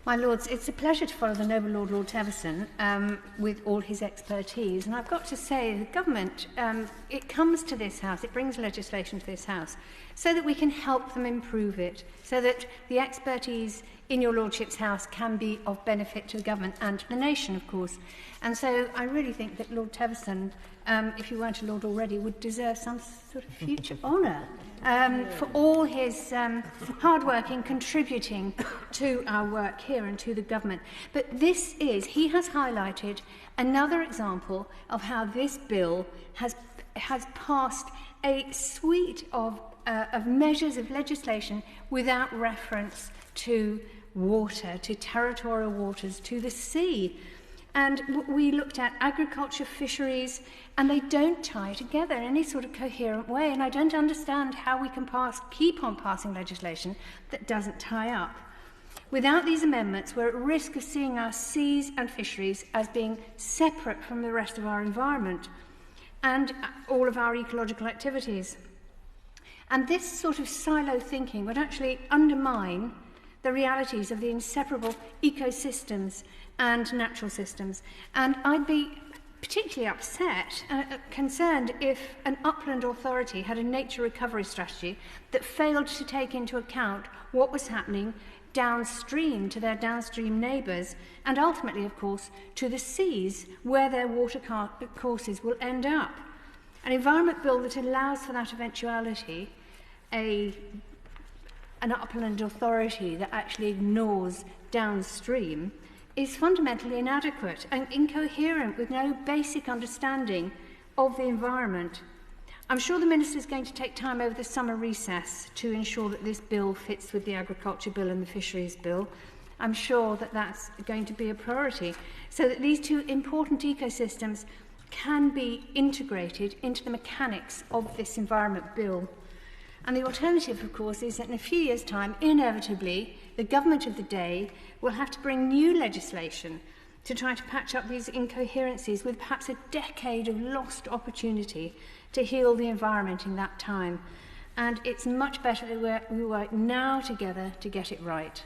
My Lords, it's a pleasure to follow the noble Lord Teverson with all his expertise. And I've got to say, the government, it comes to this House, it brings legislation to this House, so that we can help them improve it, so that the expertise in your Lordship's House can be of benefit to the government and to the nation, of course. And so I really think that Lord Teverson, if you weren't a Lord already, would deserve some sort of future honour for all his hard work in contributing to our work here and to the government. But this is, he has highlighted another example of how this bill has passed a suite of measures of legislation without reference to water, to territorial waters, to the sea. And we looked at agriculture, fisheries, and they don't tie together in any sort of coherent way. And I don't understand how we can keep on passing legislation that doesn't tie up. Without these amendments, we're at risk of seeing our seas and fisheries as being separate from the rest of our environment and all of our ecological activities. And this sort of silo thinking would actually undermine the realities of the inseparable ecosystems and natural systems. And I'd be particularly upset and concerned if an upland authority had a nature recovery strategy that failed to take into account what was happening downstream to their downstream neighbours and ultimately, of course, to the seas where their water courses will end up. An environment bill that allows for that eventuality, an upland authority that actually ignores downstream, is fundamentally inadequate and incoherent with no basic understanding of the environment. I'm sure the Minister is going to take time over the summer recess to ensure that this bill fits with the Agriculture Bill and the Fisheries Bill. I'm sure that that's going to be a priority, so that these two important ecosystems can be integrated into the mechanics of this Environment Bill. And the alternative, of course, is that in a few years' time, inevitably, the government of the day will have to bring new legislation to try to patch up these incoherencies with perhaps a decade of lost opportunity to heal the environment in that time. And it's much better that we work now together to get it right.